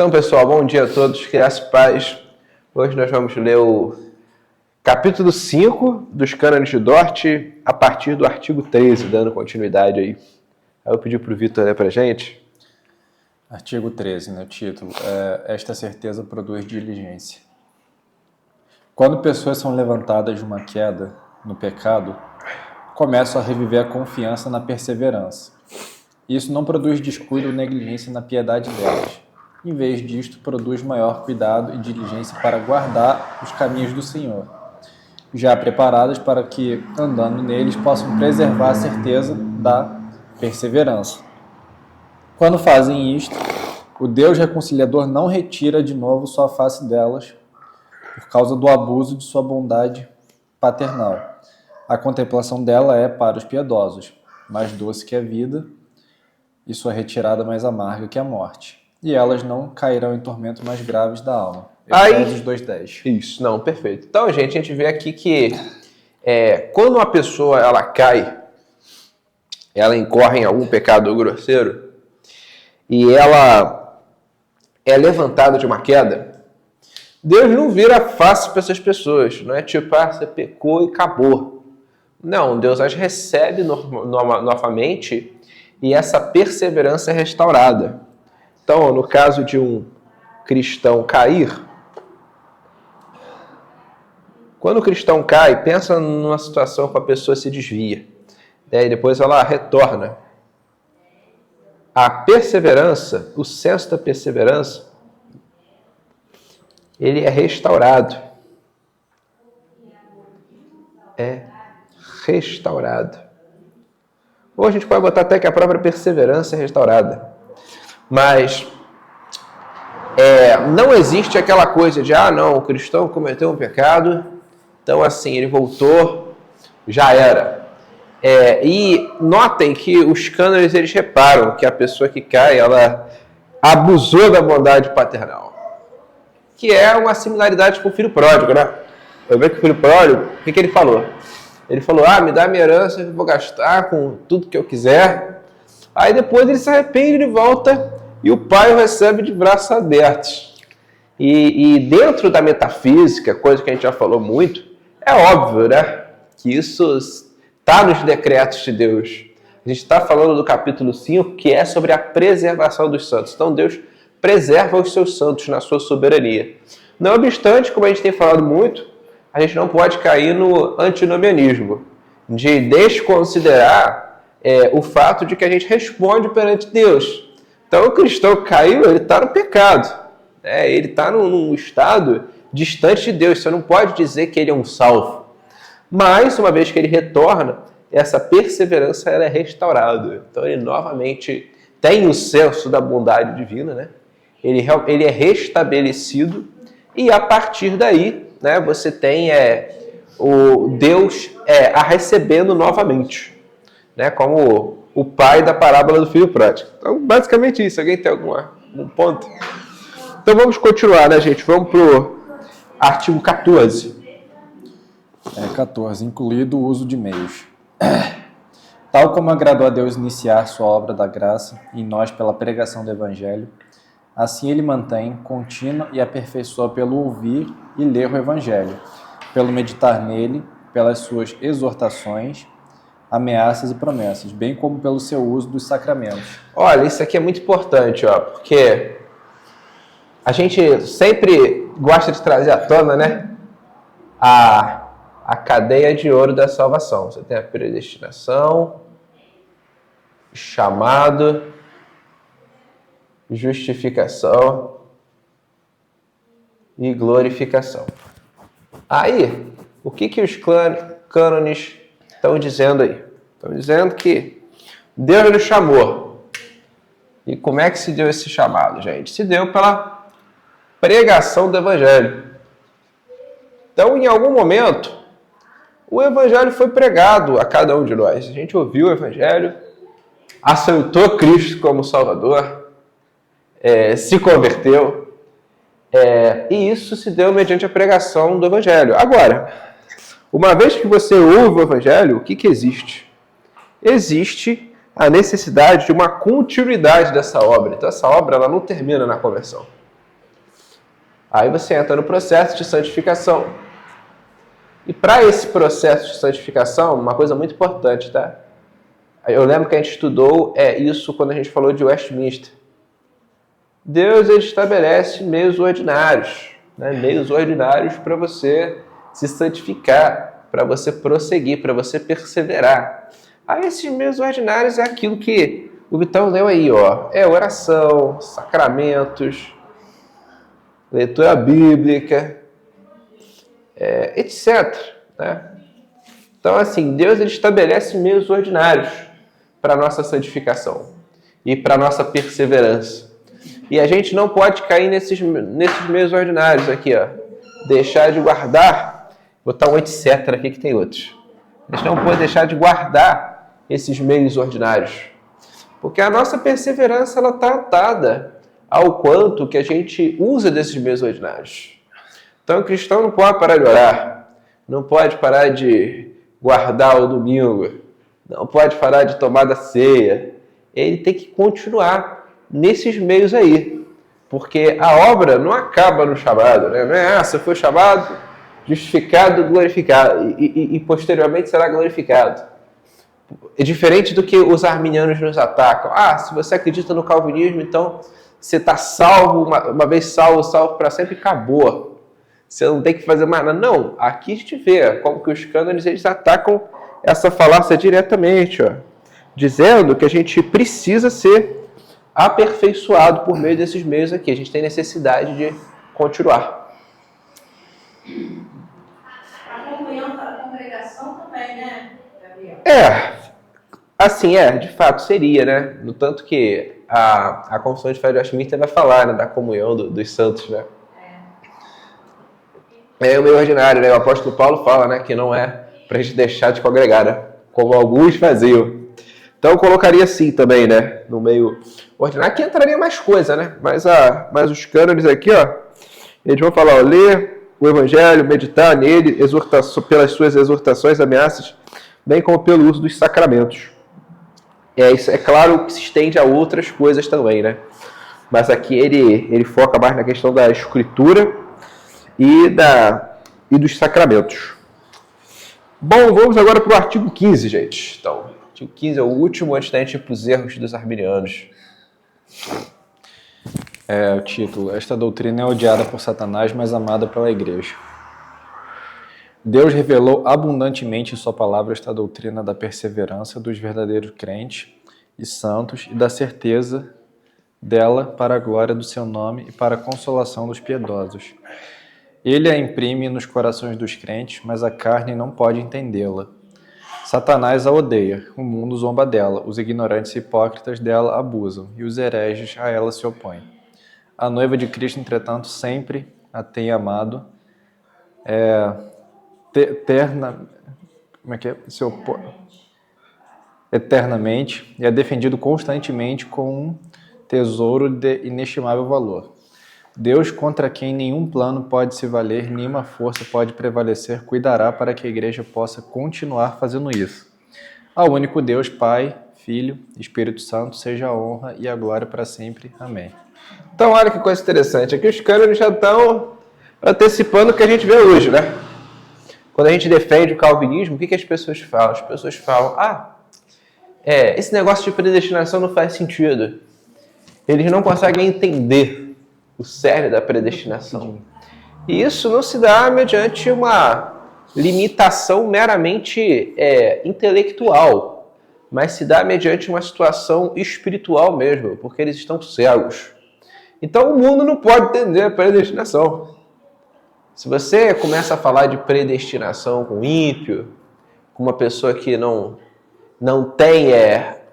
Então, pessoal, bom dia a todos, graça e paz. Hoje nós vamos ler o capítulo 5 dos Cânones de Dort, a partir do artigo 13, dando continuidade aí. Aí eu pedi para o Vitor ler para a gente. Artigo 13, né? O título. Esta certeza produz diligência. Quando pessoas são levantadas de uma queda no pecado, começam a reviver a confiança na perseverança. Isso não produz descuido ou negligência na piedade delas. Em vez disto, produz maior cuidado e diligência para guardar os caminhos do Senhor, já preparadas para que, andando neles, possam preservar a certeza da perseverança. Quando fazem isto, o Deus reconciliador não retira de novo sua face delas por causa do abuso de sua bondade paternal. A contemplação dela é para os piedosos, mais doce que a vida, e sua retirada mais amarga que a morte. E elas não cairão em tormentos mais graves da alma. Efésios 2:10. Isso, não, perfeito. Então, gente, a gente vê aqui que quando uma pessoa ela cai, ela incorre em algum pecado grosseiro, e ela é levantada de uma queda, Deus não vira a face para essas pessoas. Não é tipo, você pecou e acabou. Não, Deus as recebe novamente e essa perseverança é restaurada. Então, no caso de um cristão cair, quando o cristão cai, pensa numa situação que a pessoa se desvia, e depois ela retorna. A perseverança, o senso da perseverança, ele é restaurado. É restaurado. Ou a gente pode botar até que a própria perseverança é restaurada. Mas não existe aquela coisa de, não, o cristão cometeu um pecado, então assim, ele voltou, já era. E notem que os cânones, eles reparam que a pessoa que cai, ela abusou da bondade paternal. Que é uma similaridade com o filho pródigo, né? Eu vejo que o filho pródigo, o que ele falou? Ele falou, me dá minha herança, eu vou gastar com tudo que eu quiser. Aí depois ele se arrepende de volta e o pai o recebe de braços abertos. E dentro da metafísica, coisa que a gente já falou muito, é óbvio, né? Que isso está nos decretos de Deus. A gente está falando do capítulo 5, que é sobre a preservação dos santos. Então Deus preserva os seus santos na sua soberania. Não obstante, como a gente tem falado muito, a gente não pode cair no antinomianismo, de desconsiderar o fato de que a gente responde perante Deus. Então o cristão que caiu, ele está no pecado, ele está num estado distante de Deus. Você não pode dizer que ele é um salvo. Mas, uma vez que ele retorna, essa perseverança ela é restaurada. Então ele novamente tem o senso da bondade divina, né? Ele é restabelecido e a partir daí, né, você tem o Deus a recebendo novamente, né, como o pai da parábola do filho pródigo. Então, basicamente isso. Alguém tem algum ponto? Então, vamos continuar, né, gente? Vamos para o artigo 14. 14. Incluído o uso de meios. Tal como agradou a Deus iniciar sua obra da graça em nós pela pregação do Evangelho, assim ele mantém contínua e aperfeiçoa pelo ouvir e ler o Evangelho, pelo meditar nele, pelas suas exortações, ameaças e promessas, bem como pelo seu uso dos sacramentos. Olha, isso aqui é muito importante, porque a gente sempre gosta de trazer à tona, né, a cadeia de ouro da salvação. Você tem a predestinação, chamado, justificação e glorificação. Aí, o que os cânones estão dizendo aí? Estão dizendo que Deus nos chamou. E como é que se deu esse chamado, gente? Se deu pela pregação do Evangelho. Então, em algum momento, o Evangelho foi pregado a cada um de nós. A gente ouviu o Evangelho, aceitou Cristo como Salvador, se converteu, e isso se deu mediante a pregação do Evangelho. Agora, uma vez que você ouve o Evangelho, o que existe? Existe a necessidade de uma continuidade dessa obra. Então, essa obra ela não termina na conversão. Aí você entra no processo de santificação. E para esse processo de santificação, uma coisa muito importante, tá? Eu lembro que a gente estudou isso quando a gente falou de Westminster. Deus ele estabelece meios ordinários, né? Meios ordinários para você se santificar, para você prosseguir, para você perseverar. Aí esses meios ordinários é aquilo que o Vitão leu aí, ó. É oração, sacramentos, leitura bíblica, etc. Né? Então, assim, Deus ele estabelece meios ordinários para a nossa santificação e para a nossa perseverança. E a gente não pode cair nesses meios ordinários aqui, ó. Deixar de guardar, vou botar um etc aqui que tem outros. A gente não pode deixar de guardar esses meios ordinários. Porque a nossa perseverança ela está atada ao quanto que a gente usa desses meios ordinários. Então o cristão não pode parar de orar, não pode parar de guardar o domingo, não pode parar de tomar da ceia. Ele tem que continuar nesses meios aí. Porque a obra não acaba no chamado, né? Não é, você foi chamado, justificado, glorificado, e posteriormente será glorificado. É diferente do que os arminianos nos atacam. Se você acredita no calvinismo, então você está salvo, uma vez salvo, salvo para sempre, acabou. Você não tem que fazer mais nada. Não, aqui a gente vê como que os cânones eles atacam essa falácia diretamente, ó, dizendo que a gente precisa ser aperfeiçoado por meio desses meios aqui. A gente tem necessidade de continuar. A comunhão da congregação também, né, Gabriel? Assim, de fato seria, né? No tanto que a Confissão de Fé de Westminster vai falar, né, da comunhão dos santos, né? É o meio ordinário, né? O apóstolo Paulo fala, né, que não é para a gente deixar de congregar, né? Como alguns faziam. Então eu colocaria assim também, né? No meio ordinário, que entraria mais coisa, né? Mas os cânones aqui, ó, eles vão falar, ó, ler o Evangelho, meditar nele, pelas suas exortações, ameaças, bem como pelo uso dos sacramentos. Isso é claro que se estende a outras coisas também, né? Mas aqui ele foca mais na questão da escritura e dos sacramentos. Bom, vamos agora para o artigo 15, gente. Então, o artigo 15 é o último antes da gente ir para os erros dos arminianos. O título. Esta doutrina é odiada por Satanás, mas amada pela Igreja. Deus revelou abundantemente em sua palavra esta doutrina da perseverança dos verdadeiros crentes e santos e da certeza dela para a glória do seu nome e para a consolação dos piedosos. Ele a imprime nos corações dos crentes, mas a carne não pode entendê-la. Satanás a odeia, o mundo zomba dela, os ignorantes e hipócritas dela abusam, e os hereges a ela se opõem. A noiva de Cristo, entretanto, sempre a tem amado, eternamente, e é defendido constantemente com um tesouro de inestimável valor. Deus, contra quem nenhum plano pode se valer, nenhuma força pode prevalecer, cuidará para que a Igreja possa continuar fazendo isso. Ao único Deus, Pai, Filho, Espírito Santo, seja a honra e a glória para sempre. Amém. Então, olha que coisa interessante. Aqui os cânones já estão antecipando o que a gente vê hoje, né? Quando a gente defende o calvinismo, o que as pessoas falam? As pessoas falam, esse negócio de predestinação não faz sentido. Eles não conseguem entender o cerne da predestinação. E isso não se dá mediante uma limitação meramente intelectual, mas se dá mediante uma situação espiritual mesmo, porque eles estão cegos. Então o mundo não pode entender a predestinação. Se você começa a falar de predestinação com ímpio, com uma pessoa que não tem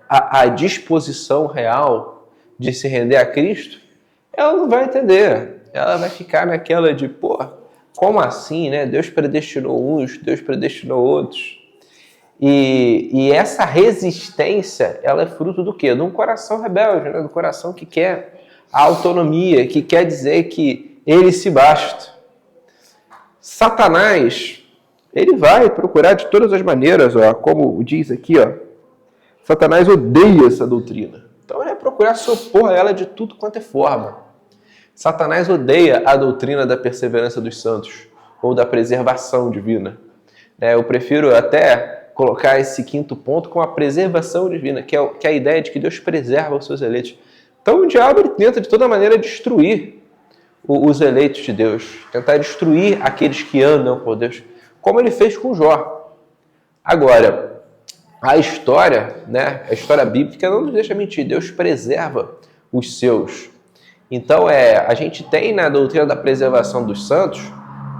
a disposição real de se render a Cristo, ela não vai entender. Ela vai ficar naquela de, como assim, né? Deus predestinou uns, Deus predestinou outros. E essa resistência, ela é fruto do quê? De um coração rebelde, né? Do coração que quer a autonomia, que quer dizer que ele se basta. Satanás, ele vai procurar de todas as maneiras, como diz aqui, Satanás odeia essa doutrina. Então ele vai procurar se opor a ela de tudo quanto é forma. Satanás odeia a doutrina da perseverança dos santos ou da preservação divina. Eu prefiro até colocar esse quinto ponto com a preservação divina, que é a ideia de que Deus preserva os seus eleitos. Então o diabo ele tenta de toda maneira destruir os eleitos de Deus, tentar destruir aqueles que andam por Deus, como ele fez com Jó. Agora, a história bíblica não nos deixa mentir, Deus preserva os seus. Então, a gente tem na doutrina da preservação dos santos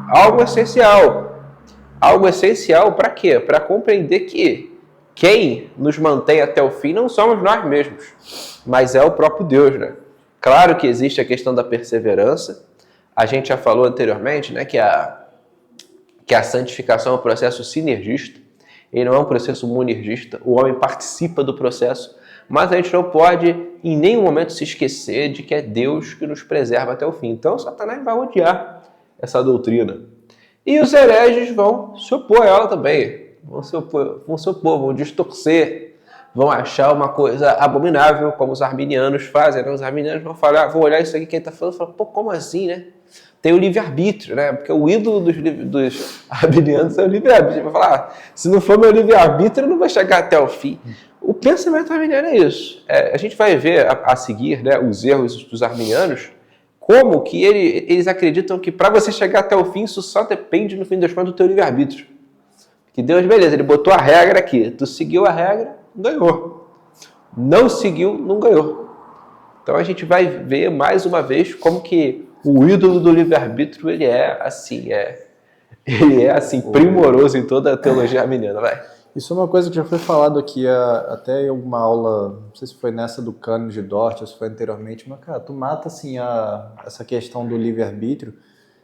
algo essencial. Algo essencial para quê? Para compreender que quem nos mantém até o fim não somos nós mesmos, mas é o próprio Deus, né? Claro que existe a questão da perseverança. A gente já falou anteriormente, né, que a santificação é um processo sinergista. Ele não é um processo monergista. O homem participa do processo, mas a gente não pode em nenhum momento se esquecer de que é Deus que nos preserva até o fim. Então, Satanás vai odiar essa doutrina. E os hereges vão se opor a ela também. Vão se opor, vão distorcer, vão achar uma coisa abominável, como os arminianos fazem. Né? Os arminianos vão olhar isso aqui que ele está falando e falar, pô, como assim, né? Tem o livre-arbítrio, né? Porque o ídolo dos arminianos é o livre-arbítrio. Vai falar, se não for meu livre-arbítrio, eu não vou chegar até o fim. O pensamento arminiano é isso. A gente vai ver a seguir, né, os erros dos arminianos, como que eles acreditam que para você chegar até o fim, isso só depende, no fim das contas, do teu livre-arbítrio. Que Deus, beleza, ele botou a regra aqui. Tu seguiu a regra, ganhou. Não seguiu, não ganhou. Então a gente vai ver mais uma vez como que o ídolo do livre-arbítrio, ele é assim, primoroso em toda a teologia arminiana, vai. Isso é uma coisa que já foi falado aqui até em alguma aula, não sei se foi nessa do Cânon de Dort ou se foi anteriormente, mas, cara, tu mata, assim, essa questão do livre-arbítrio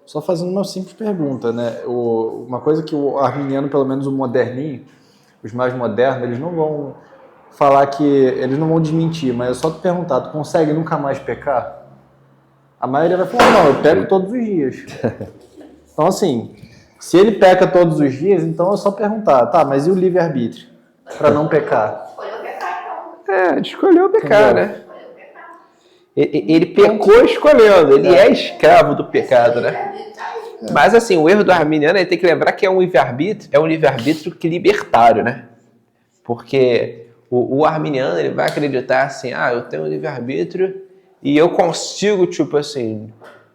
só fazendo uma simples pergunta, né? Uma coisa que o arminiano, pelo menos o moderninho, os mais modernos, eles não vão falar que, eles não vão desmentir, mas é só tu perguntar, tu consegue nunca mais pecar? A maioria vai falar, não, eu peco todos os dias. Então, assim, se ele peca todos os dias, então é só perguntar, tá, mas e o livre-arbítrio? Para não pecar? Escolheu pecar, então. Escolheu pecar, Entendeu? né? Ele pecou escolhendo, ele é escravo do pecado, né? Mas, assim, o erro do arminiano, ele tem que lembrar que é um livre-arbítrio que libertário, né? Porque o arminiano, ele vai acreditar assim, eu tenho um livre-arbítrio e eu consigo, tipo assim,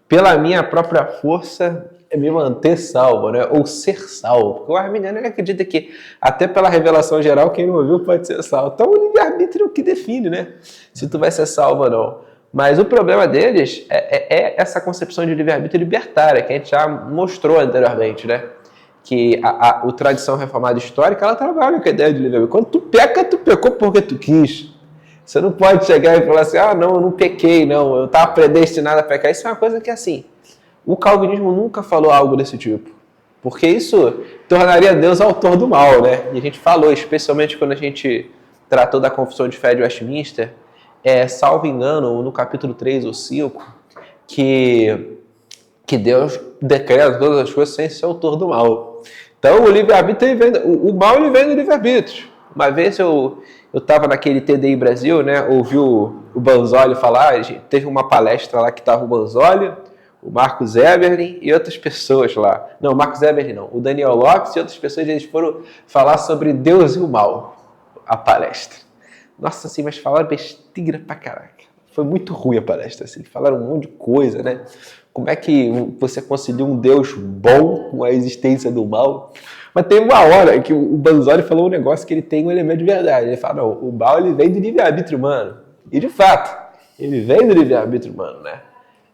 pela minha própria força, me manter salvo, né? Ou ser salvo. Porque o arminiano, ele acredita que, até pela revelação geral, quem não ouviu pode ser salvo. Então, o livre-arbítrio é o que define, né? Se tu vai ser salvo ou não. Mas o problema deles é essa concepção de livre-arbítrio libertária, que a gente já mostrou anteriormente, né? Que a tradição reformada histórica, ela trabalha com a ideia de livre-arbítrio. Quando tu peca, tu pecou porque tu quis. Você não pode chegar e falar assim, não, eu não pequei, não, eu estava predestinado a pecar. Isso é uma coisa que, assim, o calvinismo nunca falou algo desse tipo. Porque isso tornaria Deus autor do mal, né? E a gente falou, especialmente quando a gente tratou da Confissão de Fé de Westminster, salvo engano, no capítulo 3 ou 5, que Deus decreta todas as coisas sem ser autor do mal. Então, o livre-arbítrio, o mal ele vem do livre-arbítrio. Uma vez eu estava naquele TDI Brasil, né? Ouvi o Banzoli falar, teve uma palestra lá que estava o Banzoli, o Marcos Eberlin e outras pessoas lá. Não, o Marcos Eberlin não. O Daniel Lopes e outras pessoas, eles foram falar sobre Deus e o mal, a palestra. Nossa, assim, mas falaram besteira pra caraca. Foi muito ruim a palestra, assim. Falaram um monte de coisa, né? Como é que você concilia um Deus bom com a existência do mal? Mas tem uma hora que o Banzoli falou um negócio que ele tem um elemento de verdade. Ele fala, não, o mal ele vem do livre-arbítrio humano. E de fato, ele vem do livre-arbítrio humano, né?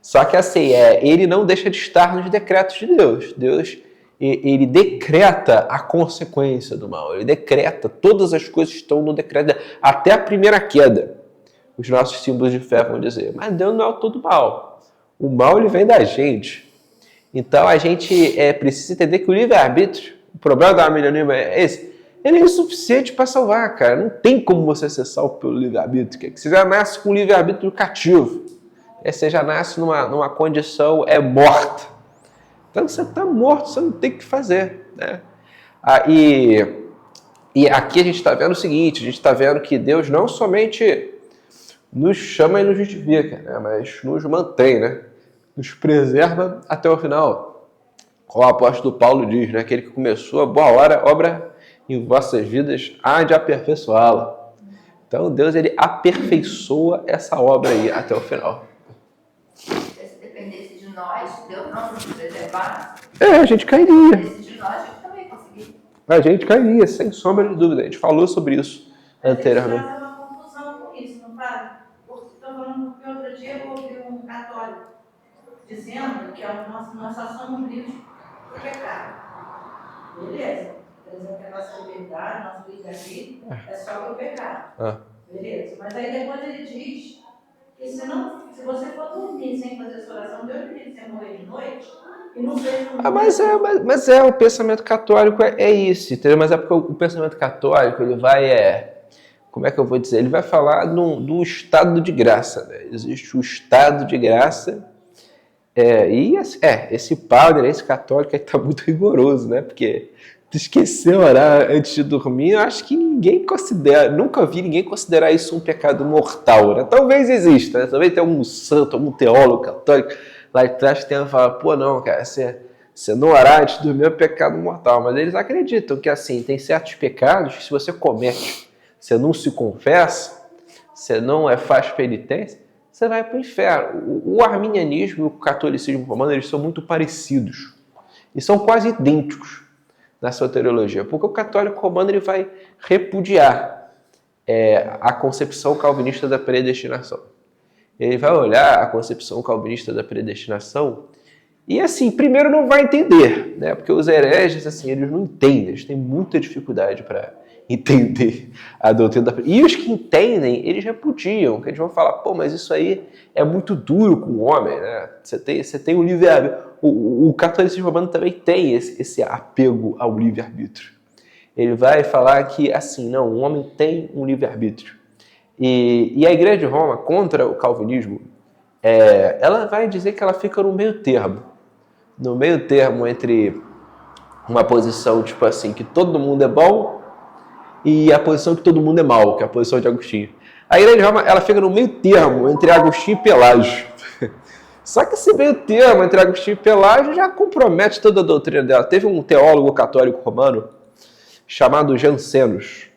Só que assim, ele não deixa de estar nos decretos de Deus. Deus, ele decreta a consequência do mal. Ele decreta, todas as coisas estão no decreto, até a primeira queda. Os nossos símbolos de fé vão dizer, mas Deus não é o todo mal. O mal ele vem da gente. Então a gente precisa entender que o livre-arbítrio, o problema do arminianismo é esse, ele é insuficiente para salvar, cara. Não tem como você ser salvo pelo livre-arbítrio. Você já nasce com o livre-arbítrio cativo. Você já nasce numa condição morta. Então você está morto, você não tem o que fazer, né? E aqui a gente está vendo o seguinte, a gente está vendo que Deus não somente nos chama e nos justifica, né? Mas nos mantém, né? nos preserva até o final. Como o apóstolo Paulo diz, né? Aquele que começou a boa obra em vossas vidas há de aperfeiçoá-la. Então Deus, ele aperfeiçoa essa obra aí até o final. Se dependesse de nós, Deus não nos preservar. A gente cairia. Se dependesse de nós, a gente também conseguiria. A gente cairia, sem sombra de dúvida. A gente falou sobre isso anteriormente. Mas uma confusão com isso, não faz? Estou falando porque outro dia eu ouvi um católico dizendo que nós só somos livres do pecado. Beleza. Dizendo que a nossa liberdade, nosso livre-arbítrio é só pelo pecado. Beleza. Mas aí depois ele diz que se você for dormir sem fazer essa oração, Deus me diz, você morrer de noite e não fez mas o pensamento católico é isso, entendeu? Mas é porque o pensamento católico, ele vai, como é que eu vou dizer? Ele vai falar do estado de graça, né? Existe o estado de graça, esse padre, esse católico aí tá muito rigoroso, né? Porque esquecer orar antes de dormir, eu acho que nunca vi ninguém considerar isso um pecado mortal, né? Talvez exista, né? Talvez tenha algum santo, algum teólogo católico lá atrás que tenha falado, pô, não, cara, você não orar antes de dormir é um pecado mortal. Mas eles acreditam que, assim, tem certos pecados que se você comete, você não se confessa, você não faz penitência, você vai para o inferno. O arminianismo e o catolicismo romano, eles são muito parecidos e são quase idênticos na soteriologia, porque o católico romano, ele vai repudiar a concepção calvinista da predestinação. Ele vai olhar a concepção calvinista da predestinação e, assim, primeiro não vai entender, né? Porque os hereges, assim, eles não entendem, eles têm muita dificuldade para entender a doutrina da predestinação. E os que entendem, eles repudiam, que eles vão falar, pô, mas isso aí é muito duro com o homem, né? Você tem o livre-arbítrio. O catolicismo romano também tem esse apego ao livre-arbítrio. Ele vai falar que, assim, não, o homem tem um livre-arbítrio. E a Igreja de Roma, contra o calvinismo, ela vai dizer que ela fica no meio termo. No meio termo entre uma posição, tipo assim, que todo mundo é bom e a posição que todo mundo é mau, que é a posição de Agostinho. A Igreja de Roma, ela fica no meio termo entre Agostinho e Pelágio. Só que esse meio termo entre Agostinho e Pelágio já compromete toda a doutrina dela. Teve um teólogo católico romano chamado Jansenos.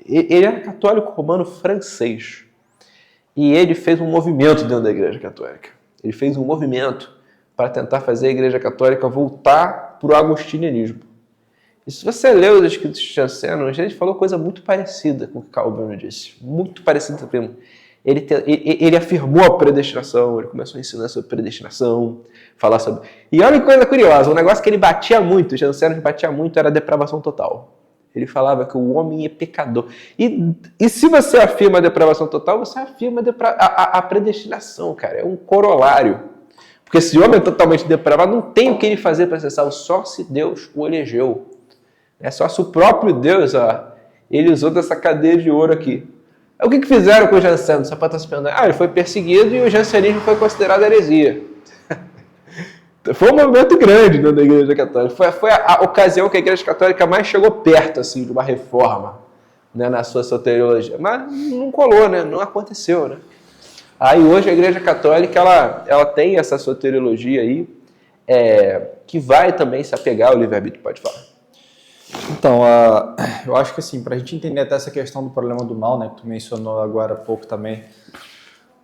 Ele era católico romano francês. E ele fez um movimento dentro da Igreja Católica. Ele fez um movimento para tentar fazer a Igreja Católica voltar para o agostinianismo. E se você lê os escritos de Jansenos, ele falou coisa muito parecida com o que Calvino disse. Muito parecida mesmo. Ele afirmou a predestinação, ele começou a ensinar sobre predestinação, falar sobre... E olha que coisa curiosa, um negócio que ele batia muito, Jansenos batia muito, era a depravação total. Ele falava que o homem é pecador. E se você afirma a depravação total, você afirma a predestinação, cara. É um corolário. Porque se o homem é totalmente depravado, não tem o que ele fazer para acessar, só se Deus o elegeu. É só se o próprio Deus, ele usou dessa cadeia de ouro aqui. O que fizeram com o Jansenos? Só para estar se perguntando. Ele foi perseguido e o jansenismo foi considerado heresia. Foi um momento grande dentro da Igreja Católica. Foi a ocasião que a Igreja Católica mais chegou perto assim, de uma reforma, né, na sua soteriologia. Mas não colou, né? Não aconteceu. Né? Aí hoje a Igreja Católica ela tem essa soteriologia aí, que vai também se apegar ao livre-arbítrio. Pode falar. Então, eu acho que assim, para a gente entender até essa questão do problema do mal, né, que tu mencionou agora há pouco também,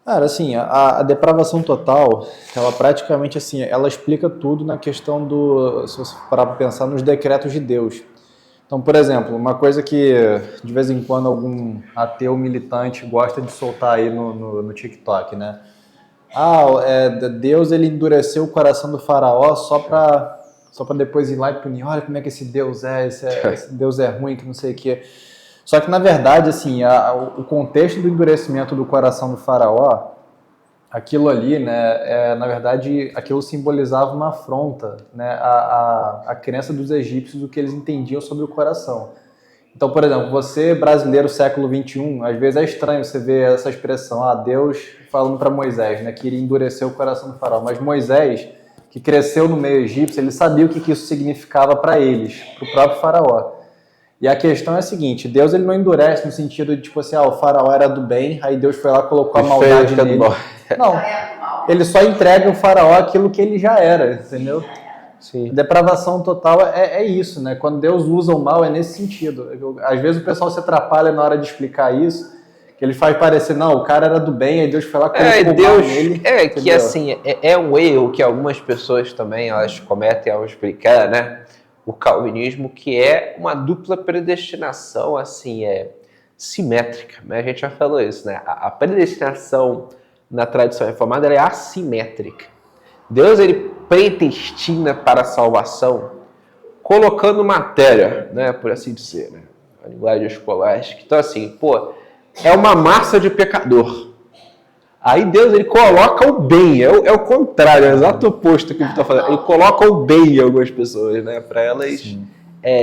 cara, assim, a depravação total, ela praticamente assim, ela explica tudo na questão se você parar para pensar nos decretos de Deus. Então, por exemplo, uma coisa que de vez em quando algum ateu militante gosta de soltar aí no TikTok, né? Deus ele endureceu o coração do faraó só para depois ir lá e punir. Olha como é que esse Deus esse Deus é ruim, que não sei o que. Só que, na verdade, assim, o contexto do endurecimento do coração do faraó, aquilo ali, né, na verdade, aquilo simbolizava uma afronta, né, à crença dos egípcios, o que eles entendiam sobre o coração. Então, por exemplo, você, brasileiro século XXI, às vezes é estranho você ver essa expressão, Deus falando para Moisés, né, que iria endurecer o coração do faraó. Mas Moisés, que cresceu no meio egípcio, ele sabia o que isso significava para eles, para o próprio faraó. E a questão é a seguinte, Deus ele não endurece no sentido de, tipo assim, o faraó era do bem, aí Deus foi lá e colocou a maldade nele. Não. ele só entrega ao faraó aquilo que ele já era, entendeu? Sim. Depravação total é isso, né? Quando Deus usa o mal é nesse sentido. Às vezes o pessoal se atrapalha na hora de explicar isso, que ele faz parecer, não, o cara era do bem, aí Deus foi lá colocou o mal nele. Que assim, é um erro que algumas pessoas também elas cometem ao explicar, né? O calvinismo, que é uma dupla predestinação, assim, simétrica, né? A gente já falou isso, né? A predestinação na tradição reformada ela é assimétrica. Deus, ele predestina para a salvação, colocando matéria, né? Por assim dizer, né? A linguagem escolástica. Então, assim, é uma massa de pecador. Aí Deus, ele coloca o bem, é o contrário, é o exato oposto que ele está falando. Ele coloca o bem em algumas pessoas, né? Para elas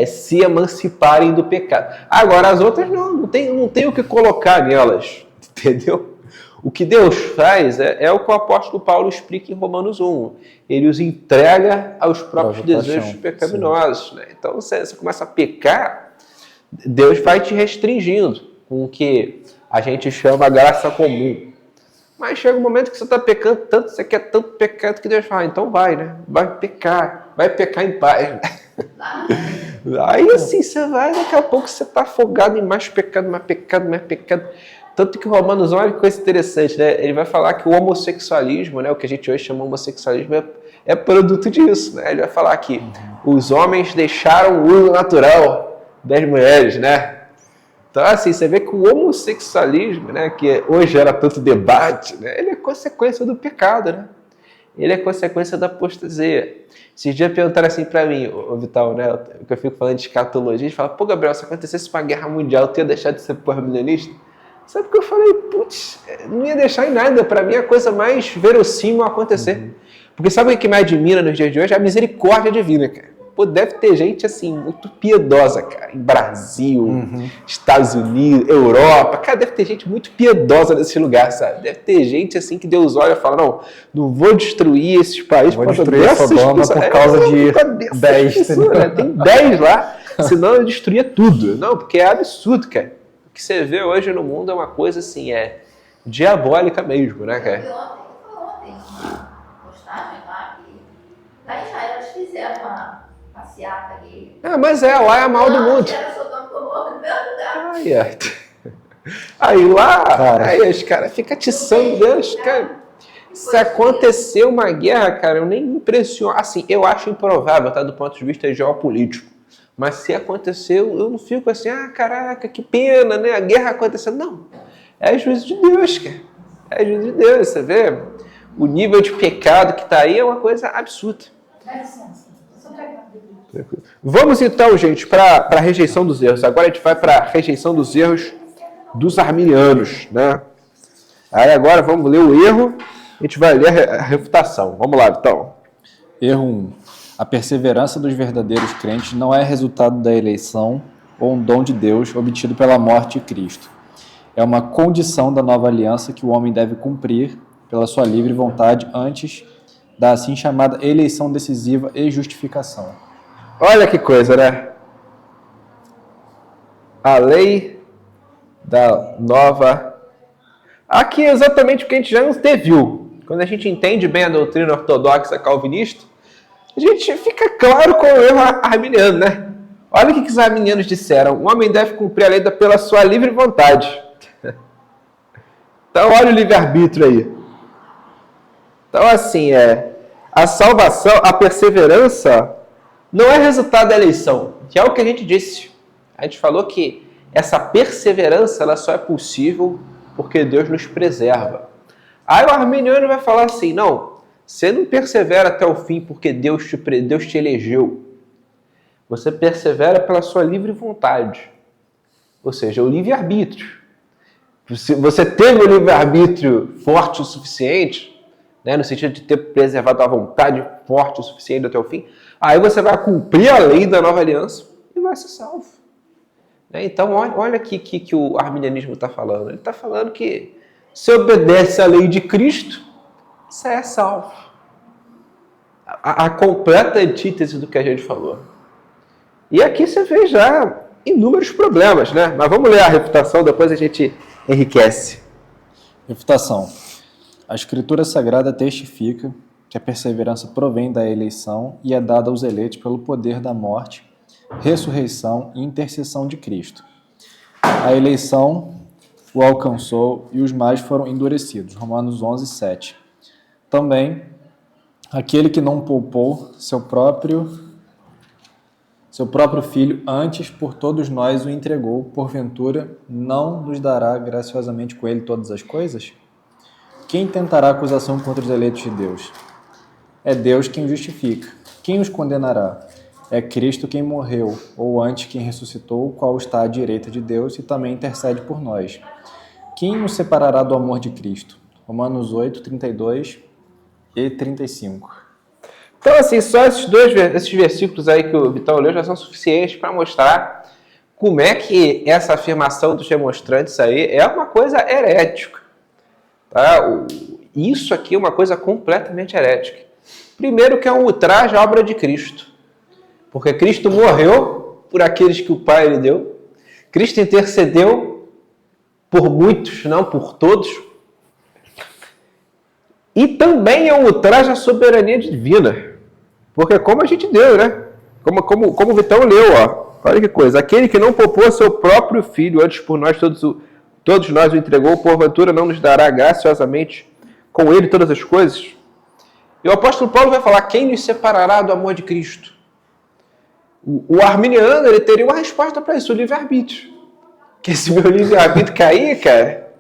se emanciparem do pecado. Agora, as outras não tem o que colocar nelas, entendeu? O que Deus faz é o que o apóstolo Paulo explica em Romanos 1. Ele os entrega aos próprios desejos pecaminosos. Né? Então, você começa a pecar, Deus vai te restringindo com o que a gente chama graça comum. Mas chega um momento que você está pecando tanto, você quer tanto pecado que Deus fala, então vai, né? Vai pecar em paz. Né? Aí assim, você vai, daqui a pouco você está afogado em mais pecado. Tanto que o Romanos, olha que coisa interessante, né? Ele vai falar que o homossexualismo, né? O que a gente hoje chama de homossexualismo, é produto disso, né? Ele vai falar que os homens deixaram o uso natural das mulheres, né? Então, assim, você vê que o homossexualismo, né, que hoje era tanto debate, né, ele é consequência do pecado, né? Ele é consequência da apostasia. Esses dias perguntaram assim pra mim, o Vital, né, que eu fico falando de escatologia, a gente fala, pô, Gabriel, se acontecesse uma guerra mundial, tu ia deixar de ser pós-milenista? Sabe o que eu falei? Putz, não ia deixar em nada. Pra mim, é a coisa mais verossímil a acontecer. Porque sabe o que me admira nos dias de hoje? A misericórdia divina, cara. Pô, deve ter gente, assim, muito piedosa, cara. Em Brasil, Estados Unidos, Europa. Cara, deve ter gente muito piedosa nesse lugar, sabe? Deve ter gente, assim, que Deus olha e fala, não vou destruir esses países. Vou destruir Sodoma por causa de 10. Né? Tem 10 lá, senão eu destruía tudo. Não, porque é absurdo, cara. O que você vê hoje no mundo é uma coisa, assim, diabólica mesmo, né, cara? Ontem, postagem lá, que lá em Israel eles fizeram uma passeata aqui. Mas lá é a mal do mundo. Aí lá, aí os caras ficam atiçando Deus, cara. Se acontecer uma guerra, cara, eu nem me impressiono. Assim, eu acho improvável, tá, do ponto de vista geopolítico. Mas se acontecer, eu não fico assim, caraca, que pena, né? A guerra acontecendo. Não, é juízo de Deus, cara. É juízo de Deus, você vê? O nível de pecado que tá aí é uma coisa absurda. Vamos então, gente, para a rejeição dos erros. Agora a gente vai para a rejeição dos erros dos arminianos, né? Aí agora vamos ler o erro, a gente vai ler a refutação. Vamos lá, então. Erro 1. A perseverança dos verdadeiros crentes não é resultado da eleição ou um dom de Deus obtido pela morte de Cristo. É uma condição da nova aliança que o homem deve cumprir pela sua livre vontade antes da assim chamada eleição decisiva e justificação. Olha que coisa, né? A lei da nova... Aqui é exatamente o que a gente já não viu. Quando a gente entende bem a doutrina ortodoxa calvinista, a gente fica claro com o erro arminiano, né? Olha o que os arminianos disseram. O homem deve cumprir a lei pela sua livre vontade. Então, olha o livre-arbítrio aí. Então, assim, a salvação, a perseverança, não é resultado da eleição, que é o que a gente disse. A gente falou que essa perseverança ela só é possível porque Deus nos preserva. Aí o arminiano vai falar assim, não, você não persevera até o fim porque Deus te elegeu. Você persevera pela sua livre vontade. Ou seja, o livre-arbítrio. Se você teve o livre-arbítrio forte o suficiente, né, no sentido de ter preservado a vontade forte o suficiente até o fim, aí você vai cumprir a lei da nova aliança e vai ser salvo. Então, olha aqui que o arminianismo está falando. Ele está falando que se obedece à lei de Cristo, você é salvo. A completa antítese do que a gente falou. E aqui você vê já inúmeros problemas, né? Mas vamos ler a refutação, depois a gente enriquece. Refutação. A Escritura Sagrada testifica que a perseverança provém da eleição e é dada aos eleitos pelo poder da morte, ressurreição e intercessão de Cristo. A eleição o alcançou e os mais foram endurecidos. Romanos 11, 7. Também, aquele que não poupou seu próprio filho, antes por todos nós o entregou, porventura não nos dará graciosamente com ele todas as coisas? Quem tentará acusação contra os eleitos de Deus? É Deus quem justifica. Quem os condenará? É Cristo quem morreu, ou antes quem ressuscitou, o qual está à direita de Deus e também intercede por nós. Quem nos separará do amor de Cristo? Romanos 8, 32 e 35. Então, assim, só esses versículos aí que o Vitão leu já são suficientes para mostrar como é que essa afirmação dos demonstrantes aí é uma coisa herética. Tá? Isso aqui é uma coisa completamente herética. Primeiro que é um ultraje à obra de Cristo. Porque Cristo morreu por aqueles que o Pai lhe deu. Cristo intercedeu por muitos, não por todos. E também é um ultraje à soberania divina. Porque como a gente deu, né? Como o Vitão leu, ó. Olha que coisa. Aquele que não poupou seu próprio filho, antes por nós todos nós o entregou, porventura não nos dará graciosamente com ele todas as coisas? E o apóstolo Paulo vai falar, quem nos separará do amor de Cristo? O arminiano, ele teria uma resposta para isso, o livre-arbítrio. Que se meu livre-arbítrio cair, cara,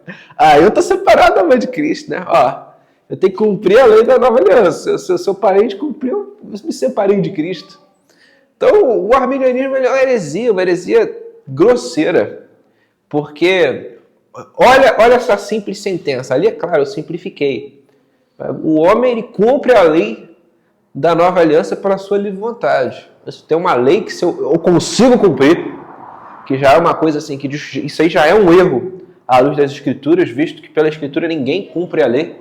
eu tô separado do amor de Cristo, né? Ó, eu tenho que cumprir a lei da nova aliança. Se eu parei de cumprir, eu me separei de Cristo. Então, o arminianismo é uma heresia grosseira. Porque, olha essa simples sentença. Ali, é claro, eu simplifiquei. O homem, ele cumpre a lei da nova aliança pela sua livre vontade. Se tem uma lei que eu consigo cumprir, que já é uma coisa assim, que isso aí já é um erro à luz das Escrituras, visto que pela Escritura ninguém cumpre a lei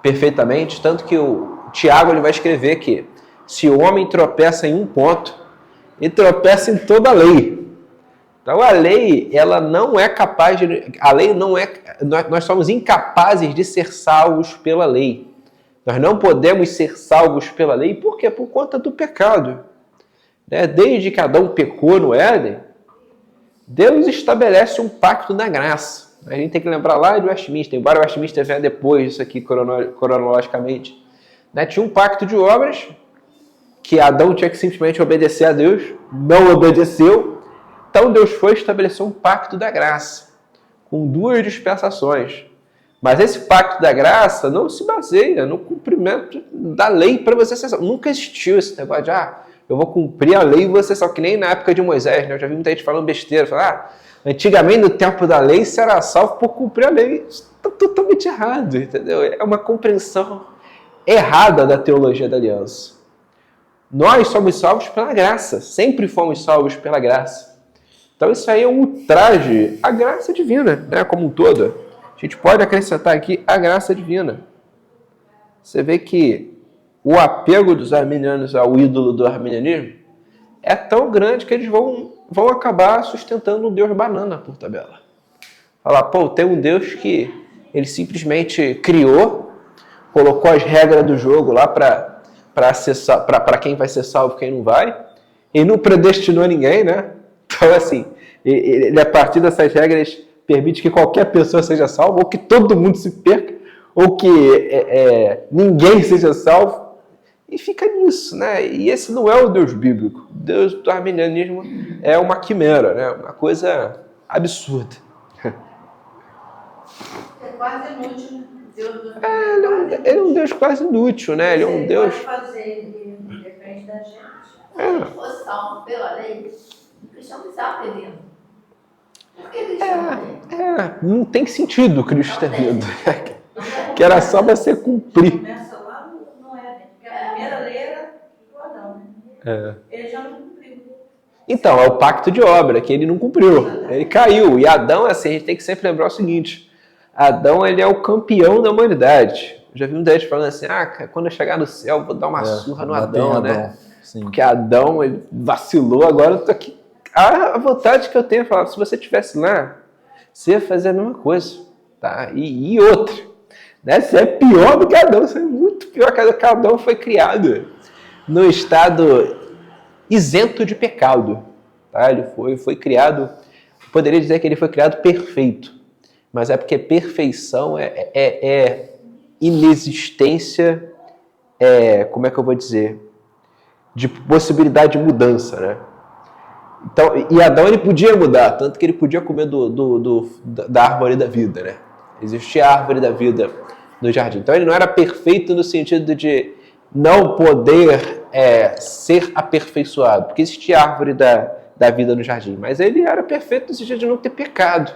perfeitamente, tanto que o Tiago ele vai escrever que se o homem tropeça em um ponto, ele tropeça em toda a lei. Então a lei, ela não é capaz de... A lei não é... Nós somos incapazes de ser salvos pela lei. Nós não podemos ser salvos pela lei, por quê? Por conta do pecado. Desde que Adão pecou no Éden, Deus estabelece um pacto da graça. A gente tem que lembrar lá de Westminster, embora Westminster venha depois disso aqui cronologicamente. Tinha um pacto de obras que Adão tinha que simplesmente obedecer a Deus, não obedeceu. Então Deus foi estabelecer um pacto da graça, com 2 dispensações. Mas esse pacto da graça não se baseia no cumprimento da lei para você ser salvo. Nunca existiu esse negócio de, eu vou cumprir a lei e você salvo, que nem na época de Moisés, né? Eu já vi muita gente falando besteira, antigamente no tempo da lei você era salvo por cumprir a lei. Isso está totalmente errado, entendeu? É uma compreensão errada da teologia da aliança. Nós somos salvos pela graça, sempre fomos salvos pela graça. Então isso aí é um ultraje à graça divina, né, como um todo. A gente pode acrescentar aqui a graça divina. Você vê que o apego dos arminianos ao ídolo do arminianismo é tão grande que eles vão acabar sustentando um Deus banana por tabela. Falar, tem um Deus que ele simplesmente criou, colocou as regras do jogo lá para quem vai ser salvo e quem não vai, e não predestinou ninguém, né? Então, assim, ele a partir dessas regras permite que qualquer pessoa seja salva, ou que todo mundo se perca, ou que ninguém seja salvo, e fica nisso, né? E esse não é o Deus bíblico. O Deus do arminianismo é uma quimera, né? Uma coisa absurda. É quase inútil, né? Ele é um Deus quase inútil, né? Ele é um Deus... Pode fazer, ele depende da gente. Se ele fosse salvo pela lei, o cristão precisava ter vindo. Por que cristão não tem sentido o Cristo ter vindo. Que era só você cumprir. Começa lá no Éden, porque a primeira lei era do Adão, né? Ele já não cumpriu. Então, é o pacto de obra, que ele não cumpriu. Ele caiu. E Adão, assim, a gente tem que sempre lembrar o seguinte. Adão, ele é o campeão da humanidade. Eu já vi muita gente falando assim, quando eu chegar no céu, eu vou dar uma surra no Adão, né? Sim. Porque Adão, ele vacilou, agora eu tô aqui. A vontade que eu tenho é falar, se você estivesse lá, você ia fazer a mesma coisa, tá? E outra, Né? Você é pior do que Adão, você é muito pior que Adão, porque Adão foi criado no estado isento de pecado. Tá? Ele foi criado, poderia dizer que ele foi criado perfeito, mas é porque perfeição é inexistência, como é que eu vou dizer, de possibilidade de mudança, né? Então, e Adão ele podia mudar, tanto que ele podia comer da árvore da vida, né? Existia a árvore da vida no jardim. Então ele não era perfeito no sentido de não poder ser aperfeiçoado, porque existia a árvore da vida no jardim, mas ele era perfeito no sentido de não ter pecado,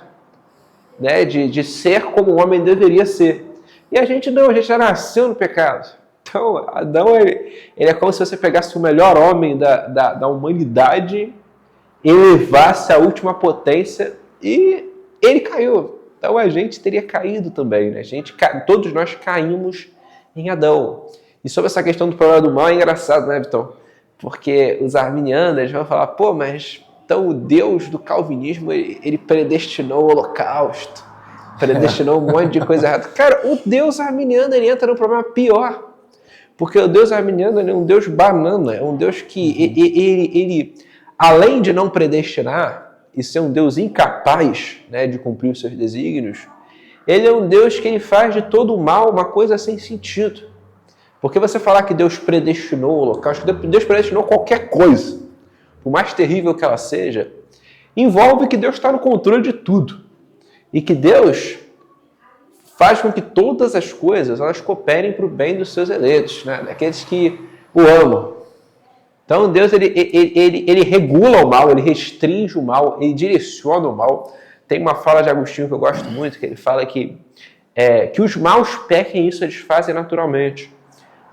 né? De ser como o homem deveria ser. E a gente não, a gente já nasceu no pecado. Então, Adão, ele é como se você pegasse o melhor homem da humanidade, elevasse a última potência e ele caiu. Então, a gente teria caído também, né? Todos nós caímos em Adão. E sobre essa questão do problema do mal, é engraçado, né, Vitão? Porque os arminianos vão falar, pô, mas então o Deus do calvinismo, ele predestinou o holocausto, predestinou um monte de coisa errada. Cara, o Deus arminiano, ele entra num problema pior. Porque o Deus arminiano é um Deus banana, é um Deus que, ele além de não predestinar e ser um Deus incapaz, né, de cumprir os seus desígnios, ele é um Deus que ele faz de todo o mal uma coisa sem sentido. Porque você falar que Deus predestinou o holocausto, Deus predestinou qualquer coisa, por mais terrível que ela seja, envolve que Deus está no controle de tudo. E que Deus faz com que todas as coisas elas cooperem para o bem dos seus eleitos, né? Daqueles que o amam. Então Deus ele regula o mal, ele restringe o mal, ele direciona o mal. Tem uma fala de Agostinho que eu gosto muito, que ele fala que os maus pequem, isso eles fazem naturalmente,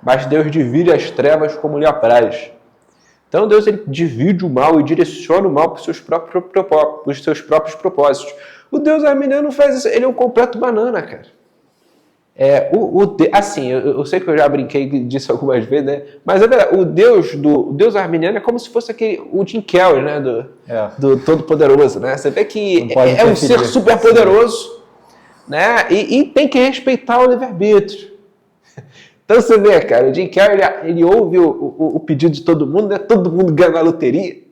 mas Deus divide as trevas como lhe apraz. Então Deus ele divide o mal e direciona o mal para os seus próprios propósitos. O Deus arminiano faz isso, ele é um completo banana, cara. Assim, eu sei que eu já brinquei disso algumas vezes, né? Mas é verdade, o Deus arminiano é como se fosse o Jim Carrey, né? Do Todo-Poderoso, né? Você vê que é um ser super poderoso, né? E tem que respeitar o livre-arbítrio. Então você vê, cara, o Jim Carrey, ele ouve o pedido de todo mundo, né? Todo mundo ganha na loteria.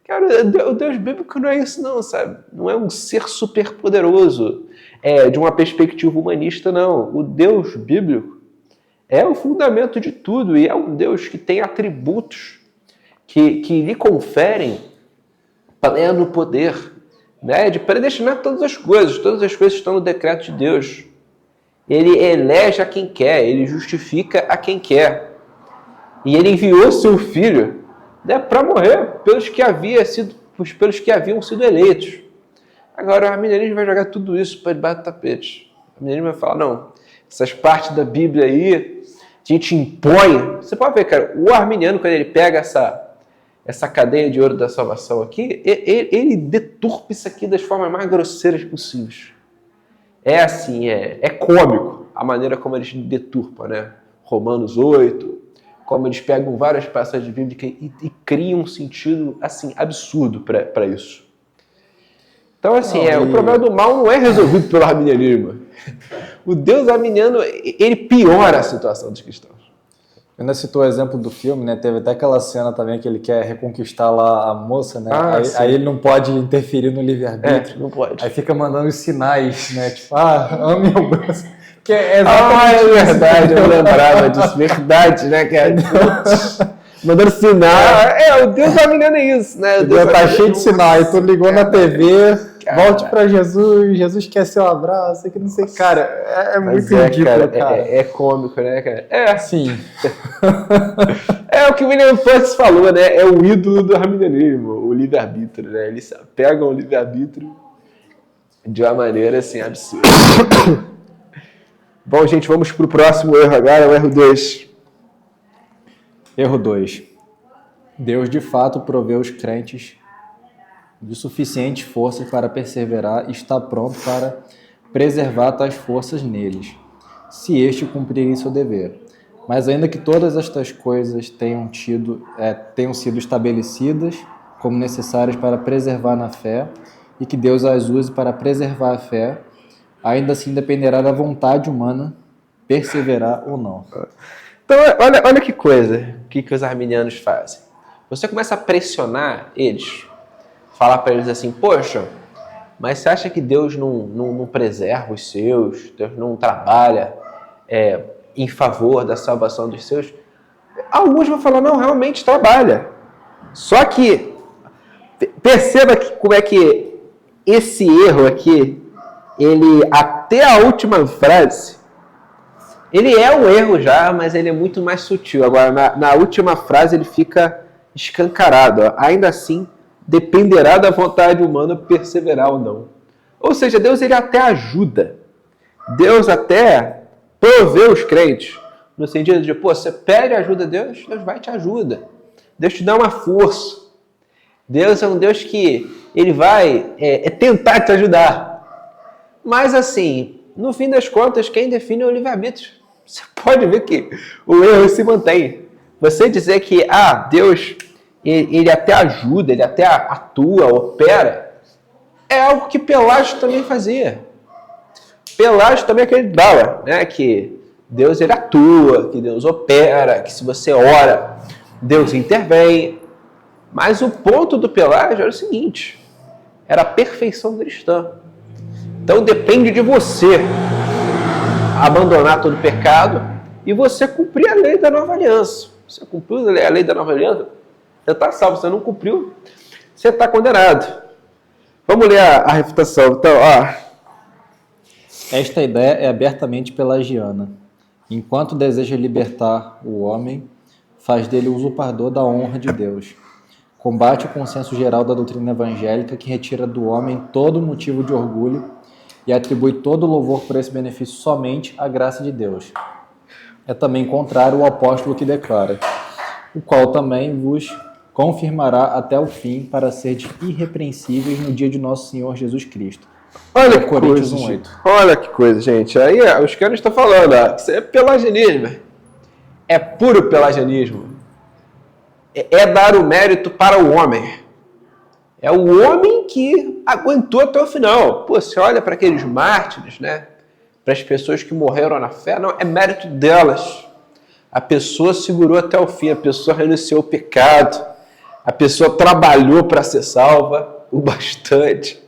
Cara, o Deus bíblico não é isso não, sabe? Não é um ser super poderoso. De uma perspectiva humanista, não. O Deus bíblico é o fundamento de tudo e é um Deus que tem atributos que lhe conferem pleno poder, né, de predestinar todas as coisas estão no decreto de Deus. Ele elege a quem quer, ele justifica a quem quer. E ele enviou seu filho, né, para morrer pelos que haviam sido eleitos. Agora, o arminianismo vai jogar tudo isso para debaixo do tapete. O arminianismo vai falar, não, essas partes da Bíblia aí, a gente impõe. Você pode ver, cara, o arminiano, quando ele pega essa cadeia de ouro da salvação aqui, ele deturpa isso aqui das formas mais grosseiras possíveis. É assim, é cômico a maneira como eles deturpam, né? Romanos 8, como eles pegam várias passagens bíblicas e criam um sentido, assim, absurdo para isso. Então, assim, o problema do mal não é resolvido pelo arminianismo. O Deus arminiano, ele piora a situação dos cristãos. Ainda citou o exemplo do filme, né? Teve até aquela cena também que ele quer reconquistar lá a moça, né? Aí ele não pode interferir no livre-arbítrio. Não pode. Aí fica mandando os sinais, né? Tipo, ame o braço. Que é verdade, eu lembrava disso. Verdade, né, cara? Mandando sinal. O Deus arminiano é isso, né? O Deus tá cheio de sinal. Aí tu ligou na TV, volte pra Jesus, Jesus quer seu abraço, que não sei. Cara, é muito ridículo, cara. É cômico, né, cara? Sim. É o que o William Putz falou, né? É o ídolo do arminianismo, o livre-arbítrio, né? Eles pegam o livre-arbítrio de uma maneira, assim, absurda. Bom, gente, vamos pro próximo erro agora, o erro 2. Erro 2. Deus de fato provê os crentes de suficiente força para perseverar e está pronto para preservar tais forças neles, se este cumprirem seu dever. Mas ainda que todas estas coisas tenham sido estabelecidas como necessárias para preservar na fé e que Deus as use para preservar a fé, ainda assim dependerá da vontade humana perseverar ou não. Então, olha que coisa, o que os arminianos fazem. Você começa a pressionar eles, falar para eles assim, poxa, mas você acha que Deus não preserva os seus? Deus não trabalha em favor da salvação dos seus? Alguns vão falar, não, realmente trabalha. Só que, perceba como é que esse erro aqui, ele, até a última frase, ele é um erro já, mas ele é muito mais sutil. Agora, na última frase, ele fica escancarado. Ó. Ainda assim, dependerá da vontade humana perseverar ou não. Ou seja, Deus ele até ajuda. Deus até provê os crentes. No sentido de, você pede ajuda a Deus, Deus vai te ajudar. Deus te dá uma força. Deus é um Deus que ele vai tentar te ajudar. Mas assim, no fim das contas, quem define é o livre-arbítrio. Você pode ver que o erro se mantém. Você dizer que, Deus, ele até ajuda, ele até atua, opera, é algo que Pelágio também fazia. Pelágio também acreditava, né, que Deus ele atua, que Deus opera, que se você ora, Deus intervém. Mas o ponto do Pelágio era o seguinte, era a perfeição cristã. Então depende de você abandonar todo pecado e você cumprir a lei da nova aliança. Você cumpriu a lei da nova aliança, você está salvo. Você não cumpriu, você está condenado. Vamos ler a refutação. Então, Esta ideia é abertamente pelagiana. Enquanto deseja libertar o homem, faz dele o usurpador da honra de Deus. Combate o consenso geral da doutrina evangélica que retira do homem todo motivo de orgulho e atribui todo o louvor por esse benefício somente à graça de Deus. É também contrário ao apóstolo que declara, o qual também vos confirmará até o fim para seres irrepreensíveis no dia de nosso Senhor Jesus Cristo. Olha que Coríntios coisa, 1:8. Olha que coisa, gente. Aí os caras estão falando, isso é pelagianismo. É puro pelagianismo. É dar o mérito para o homem. É o homem que aguentou até o final. Você olha para aqueles mártires, né? Para as pessoas que morreram na fé, não, é mérito delas. A pessoa segurou até o fim, a pessoa renunciou ao pecado, a pessoa trabalhou para ser salva o bastante.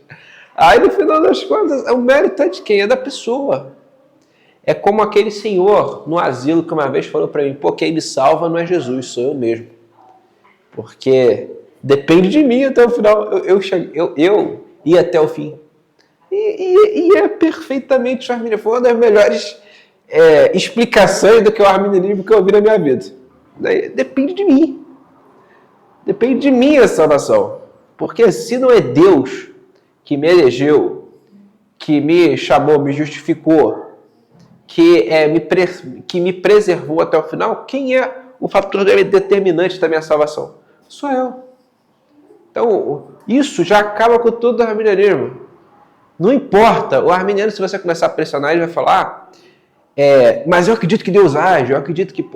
Aí, no final das contas, o mérito é de quem? É da pessoa. É como aquele senhor no asilo que uma vez falou para mim, quem me salva não é Jesus, sou eu mesmo. Porque depende de mim até o final. Eu ia até o fim. E é perfeitamente arminiano. Foi uma das melhores explicações do que o arminianismo que eu ouvi na minha vida. Depende de mim. Depende de mim a salvação. Porque se não é Deus que me elegeu, que me chamou, me justificou, que me preservou até o final, quem é o fator determinante da minha salvação? Sou eu. Então, isso já acaba com todo o arminianismo. Não importa, o arminiano, se você começar a pressionar, ele vai falar, mas eu acredito que Deus age, eu acredito que,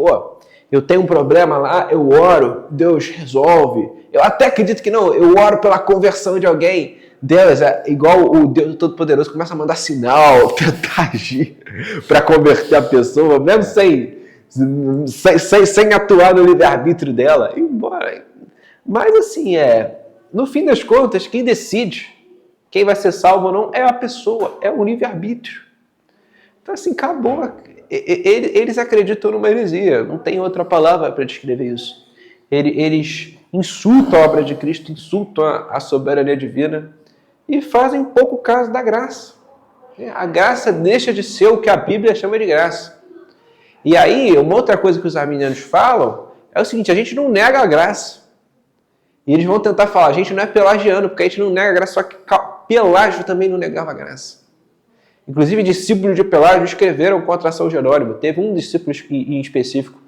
eu tenho um problema lá, eu oro, Deus resolve. Eu até acredito que não, eu oro pela conversão de alguém. Deus é igual o Deus Todo-Poderoso, começa a mandar sinal, tentar agir para converter a pessoa, mesmo sem atuar no livre-arbítrio dela. Embora. Mas assim, no fim das contas, quem decide quem vai ser salvo ou não é a pessoa, é o livre-arbítrio. Então assim, acabou. Eles acreditam numa heresia, não tem outra palavra para descrever isso. Eles insultam a obra de Cristo, insultam a soberania divina e fazem pouco caso da graça. A graça deixa de ser o que a Bíblia chama de graça. E aí, uma outra coisa que os arminianos falam é o seguinte, a gente não nega a graça. E eles vão tentar falar, a gente não é pelagiano, porque a gente não nega a graça, só que Pelágio também não negava a graça. Inclusive, discípulos de Pelágio escreveram contra São Jerônimo. Teve um discípulo em específico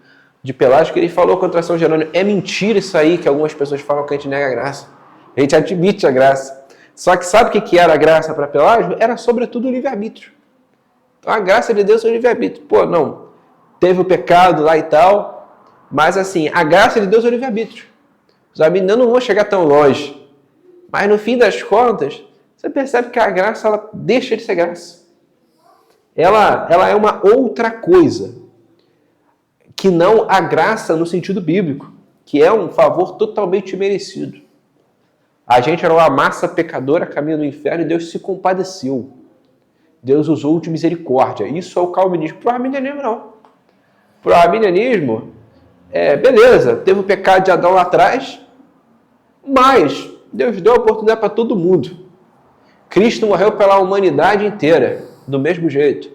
de Pelágio que ele falou contra São Jerônimo. É mentira isso aí que algumas pessoas falam que a gente nega a graça. A gente admite a graça. Só que sabe o que era a graça para Pelágio? Era sobretudo o livre-arbítrio. Então a graça de Deus é o livre-arbítrio. Não, teve o pecado lá e tal, mas assim, a graça de Deus é o livre-arbítrio. Os arminianos não vão chegar tão longe. Mas no fim das contas, você percebe que a graça ela deixa de ser graça. ela é uma outra coisa, que não a graça no sentido bíblico, que é um favor totalmente merecido. A gente era uma massa pecadora, caminho do inferno, e Deus se compadeceu. Deus usou de misericórdia. Isso é o calvinismo. Para o arminianismo, não. Para o arminianismo, beleza, teve o pecado de Adão lá atrás, mas Deus deu a oportunidade para todo mundo. Cristo morreu pela humanidade inteira, do mesmo jeito.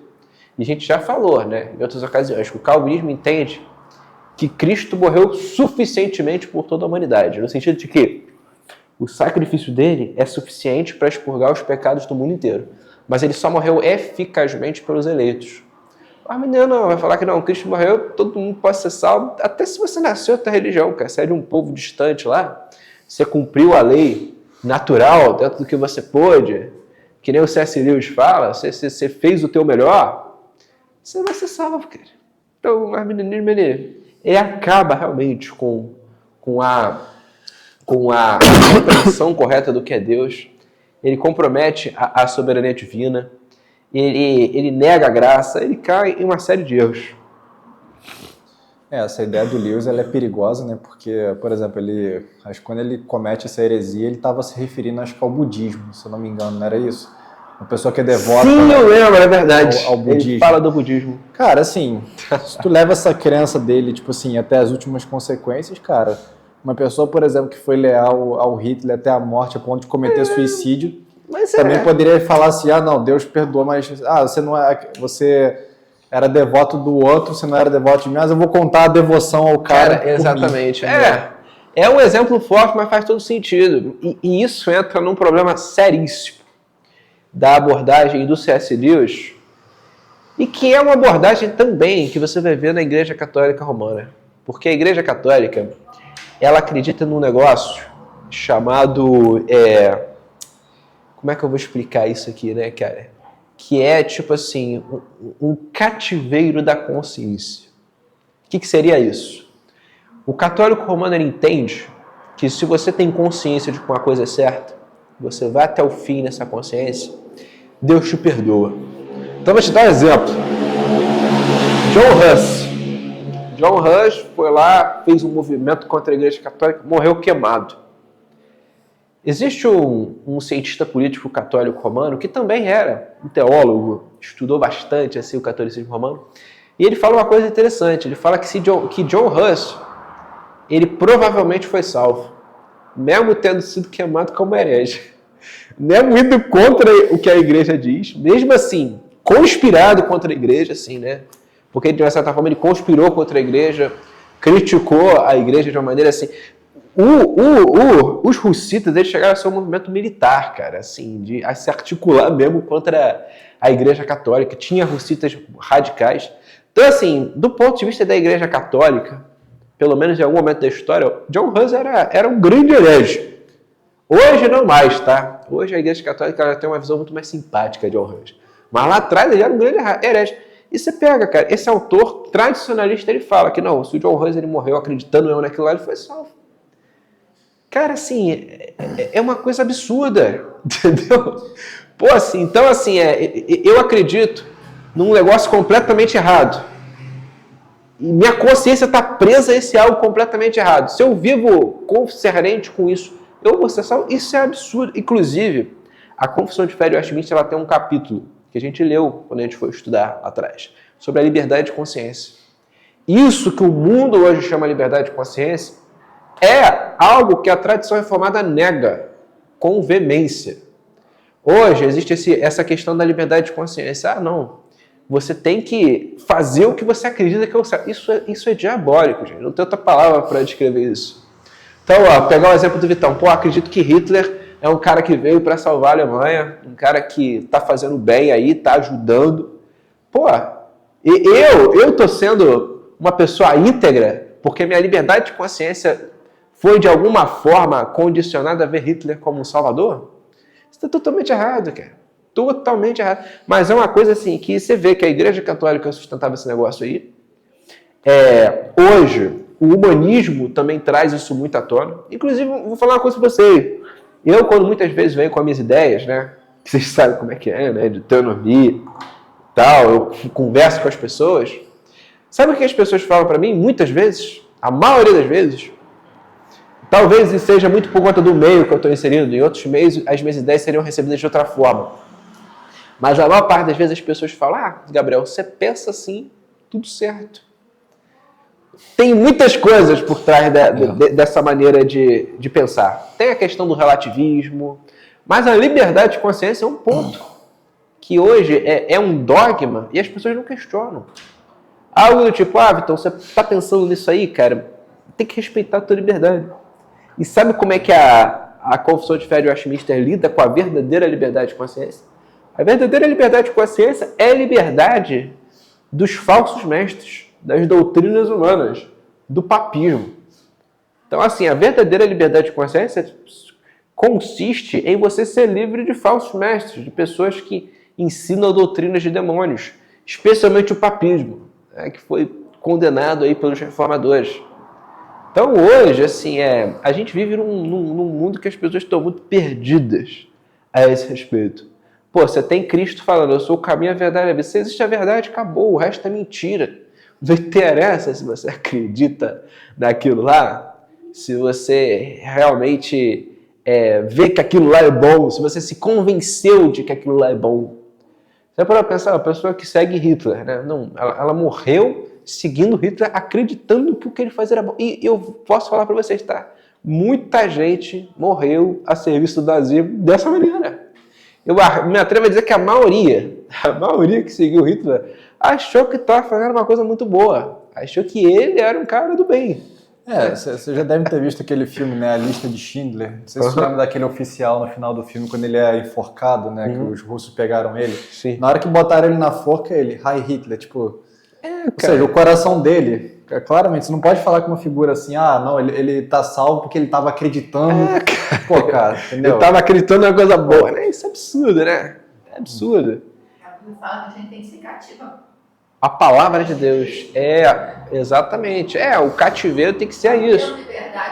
E a gente já falou, né, em outras ocasiões, que o calvinismo entende que Cristo morreu suficientemente por toda a humanidade, no sentido de que o sacrifício dele é suficiente para expurgar os pecados do mundo inteiro, mas ele só morreu eficazmente pelos eleitos. O arminiano vai falar que não, Cristo morreu, todo mundo pode ser salvo, até se você nasceu em outra religião, cara, você é de um povo distante lá, você cumpriu a lei natural dentro do que você pôde, que nem o C.S. Lewis fala, você fez o teu melhor, você vai ser salvo, cara. Então o arminianismo, ele acaba realmente com a compreensão correta do que é Deus, ele compromete a soberania divina, ele nega a graça, ele cai em uma série de erros. Essa ideia do Lewis ela é perigosa, né? Porque, por exemplo, acho que quando ele comete essa heresia, ele estava se referindo, acho que ao budismo, se eu não me engano, não era isso? Uma pessoa que é devota. Sim, eu lembro, é verdade. Ao budismo. Ele fala do budismo. Cara, assim, se tu leva essa crença dele, tipo assim, até as últimas consequências, cara, uma pessoa, por exemplo, que foi leal ao Hitler até a morte, a ponto de cometer suicídio, mas também poderia falar assim, não, Deus perdoa, mas você era devoto do outro, você não era devoto de mim, mas eu vou contar a devoção ao cara. Exatamente. É um exemplo forte, mas faz todo sentido. E isso entra num problema seríssimo da abordagem do C.S. Lewis, e que é uma abordagem também que você vai ver na Igreja Católica Romana. Porque a Igreja Católica, ela acredita num negócio chamado... como é que eu vou explicar isso aqui, né, cara? Que é, tipo assim, um cativeiro da consciência. O que seria isso? O católico romano, ele entende que se você tem consciência de que uma coisa é certa, você vai até o fim nessa consciência, Deus te perdoa. Então, vou te dar um exemplo. John Hus foi lá, fez um movimento contra a Igreja Católica, morreu queimado. Existe um cientista político católico romano que também era um teólogo, estudou bastante assim, o catolicismo romano, e ele fala uma coisa interessante. Ele fala que John Hus, ele provavelmente foi salvo, mesmo tendo sido queimado como herege, mesmo indo contra o que a igreja diz, mesmo assim, conspirado contra a igreja, assim, né? Porque de uma certa forma ele conspirou contra a igreja, criticou a igreja de uma maneira assim. Os hussitas, eles chegaram a ser um movimento militar, cara, assim, a se articular mesmo contra a Igreja Católica. Tinha hussitas radicais. Então, assim, do ponto de vista da Igreja Católica, pelo menos em algum momento da história, John Hus era um grande herege. Hoje não mais, tá? Hoje a Igreja Católica ela tem uma visão muito mais simpática de John Hus. Mas lá atrás ele era um grande herege. E você pega, cara, esse autor tradicionalista, ele fala que não, se o John Hus ele morreu acreditando mesmo naquilo lá, ele foi salvo. Cara, assim, é uma coisa absurda, entendeu? Pô, assim, então, assim, eu acredito num negócio completamente errado. E minha consciência está presa a esse algo completamente errado. Se eu vivo concernente com isso, eu vou ser salvo. Isso é absurdo. Inclusive, a Confissão de Fé de Westminster ela tem um capítulo que a gente leu quando a gente foi estudar lá atrás, sobre a liberdade de consciência. Isso que o mundo hoje chama liberdade de consciência é algo que a tradição reformada nega com veemência. Hoje existe essa questão da liberdade de consciência. Não, você tem que fazer o que você acredita que é o certo. Isso é diabólico, gente. Não tem outra palavra para descrever isso. Então, pegar o exemplo do Vitão. Acredito que Hitler é um cara que veio para salvar a Alemanha, um cara que está fazendo bem aí, está ajudando. Eu estou sendo uma pessoa íntegra porque minha liberdade de consciência foi de alguma forma condicionada a ver Hitler como um salvador? Isso está totalmente errado, cara. Totalmente errado. Mas é uma coisa assim, que você vê que a Igreja Católica sustentava esse negócio aí. Hoje, o humanismo também traz isso muito à tona. Inclusive, vou falar uma coisa para vocês. Quando muitas vezes venho com as minhas ideias, né? Que vocês sabem como é que é, né? De teonomia e tal, eu converso com as pessoas, sabe o que as pessoas falam para mim? Muitas vezes, a maioria das vezes, talvez isso seja muito por conta do meio que eu estou inserido, em outros meios as minhas ideias seriam recebidas de outra forma. Mas a maior parte das vezes as pessoas falam, Gabriel, você pensa assim, tudo certo. Tem muitas coisas por trás dessa maneira de pensar. Tem a questão do relativismo, mas a liberdade de consciência é um ponto que hoje é um dogma e as pessoas não questionam. Algo do tipo, Vitor, você está pensando nisso aí, cara, tem que respeitar a tua liberdade. E sabe como é que a Confissão de Fé de Westminster lida com a verdadeira liberdade de consciência? A verdadeira liberdade de consciência é a liberdade dos falsos mestres, das doutrinas humanas, do papismo. Então, assim, a verdadeira liberdade de consciência consiste em você ser livre de falsos mestres, de pessoas que ensinam doutrinas de demônios, especialmente o papismo, né, que foi condenado aí pelos reformadores. Então, hoje, assim, a gente vive num mundo que as pessoas estão muito perdidas a esse respeito. Pô, você tem Cristo falando, eu sou o caminho, a verdade e a vida. Se existe a verdade, acabou, o resto é mentira. Não interessa se você acredita naquilo lá, se você realmente vê que aquilo lá é bom, se você se convenceu de que aquilo lá é bom. Você pode pensar, a pessoa que segue Hitler, né? Não, ela morreu seguindo Hitler, acreditando que o que ele fazia era bom. E eu posso falar para vocês, tá? Muita gente morreu a serviço do nazismo dessa maneira. Eu me atrevo a dizer que a maioria que seguiu Hitler achou que estava fazendo uma coisa muito boa. Achou que ele era um cara do bem. Você já deve ter visto aquele filme, né, A Lista de Schindler. Não sei se você lembra daquele oficial no final do filme, quando ele é enforcado, né, que os russos pegaram ele. Sim. Na hora que botaram ele na forca, ele, Heil Hitler, tipo... ou seja, o coração dele... Claramente, você não pode falar com uma figura assim, não, ele tá salvo porque ele tava acreditando. Pô, cara, entendeu? Ele tava acreditando em uma coisa boa, né? Isso é absurdo, né? É absurdo. A Bíblia fala que a gente tem que ser cativa. A palavra de Deus exatamente. O cativeiro tem que ser isso.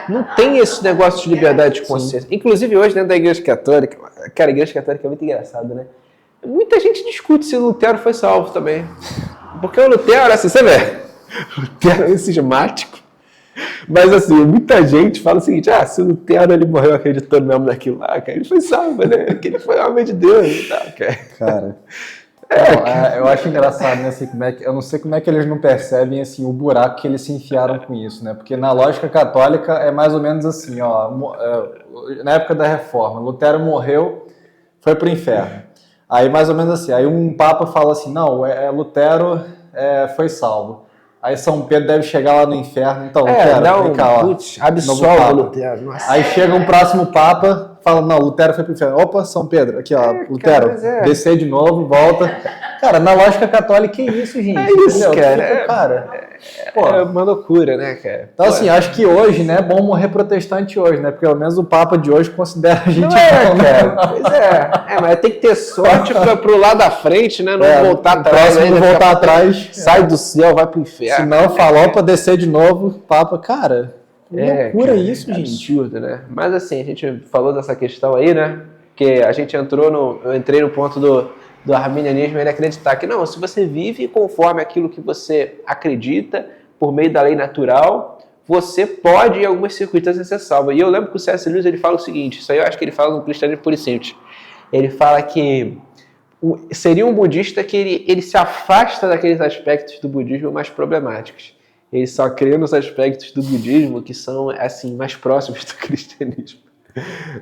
Não tem esse negócio de liberdade de consciência. Inclusive hoje dentro da Igreja Católica, cara, a Igreja Católica é muito engraçado, né? Muita gente discute se Lutero foi salvo também. Porque o Lutero, assim, você vê, Lutero é cismático, mas assim, muita gente fala o seguinte, se o Lutero ele morreu acreditando mesmo naquilo lá, cara, ele foi salvo, né? Que ele foi homem de Deus e tal, cara. Eu acho engraçado, né, assim, eu não sei como é que eles não percebem assim, o buraco que eles se enfiaram com isso, né? Porque na lógica católica é mais ou menos assim, na época da Reforma, Lutero morreu, foi pro inferno. Aí mais ou menos assim, aí um papa fala assim, não, Lutero foi salvo. Aí São Pedro deve chegar lá no inferno, então Lutero, vem cá, absolve Lutero. Nossa. Aí chega um próximo papa, fala, não, Lutero foi pro inferno. Opa, São Pedro, aqui ó, Lutero, descer de novo, volta. Cara, na lógica católica é isso, gente. É isso, entendeu? cara. É uma loucura, né, cara? Então, assim, acho que hoje, né, é bom morrer protestante hoje, né? Porque pelo menos o Papa de hoje considera a gente bom, né? Pois é. Mas tem que ter sorte pro lado da frente, né? Não voltar atrás. Não voltar atrás. Sai do céu, vai pro inferno. Se não, falou pra descer de novo, Papa. Cara, que loucura isso, gente. Absurdo, né? Mas assim, a gente falou dessa questão aí, né? Que a gente eu entrei no ponto do arminianismo, ele acreditar que não, se você vive conforme aquilo que você acredita, por meio da lei natural, você pode, em algumas circunstâncias, ser salvo. E eu lembro que o C.S. Lewis ele fala o seguinte, isso aí eu acho que ele fala no Cristianismo Puro e Simples. Ele fala que seria um budista que ele se afasta daqueles aspectos do budismo mais problemáticos. Ele só crê nos aspectos do budismo que são, assim, mais próximos do cristianismo.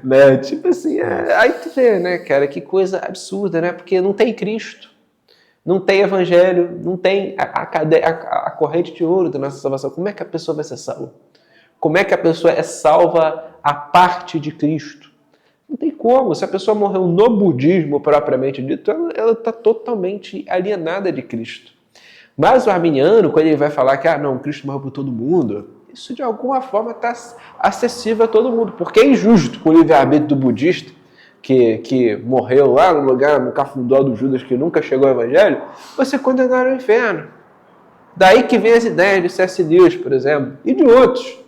Né? Tipo assim, aí tu vê, né, cara, que coisa absurda, né? Porque não tem Cristo, não tem Evangelho, não tem a corrente de ouro da nossa salvação. Como é que a pessoa vai ser salva? Como é que a pessoa é salva a parte de Cristo? Não tem como. Se a pessoa morreu no budismo propriamente dito, ela está totalmente alienada de Cristo. Mas o arminiano, quando ele vai falar que não, Cristo morreu por todo mundo, isso de alguma forma está acessível a todo mundo, porque é injusto com o livre-arbítrio do budista, que morreu lá no lugar, no cafundó do Judas, que nunca chegou ao Evangelho, você condenar ao inferno. Daí que vem as ideias de C.S. Lewis, por exemplo, e de outros,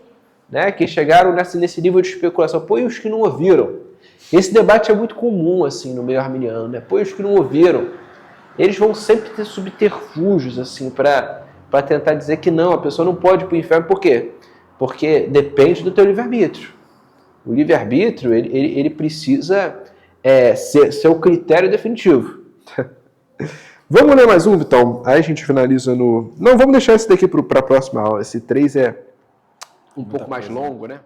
né, que chegaram nesse nível de especulação. Pô, e os que não ouviram? Esse debate é muito comum assim, no meio arminiano, né? Pô, e os que não ouviram? eles vão sempre ter subterfúgios assim para tentar dizer que não, a pessoa não pode ir para o inferno. Por quê? Porque depende do teu livre-arbítrio. O livre-arbítrio, ele precisa ser o critério definitivo. Vamos ler mais um, Vitão? Aí a gente finaliza no... Não, vamos deixar esse daqui para a próxima aula. Esse 3 é Um pouco mais longo, né?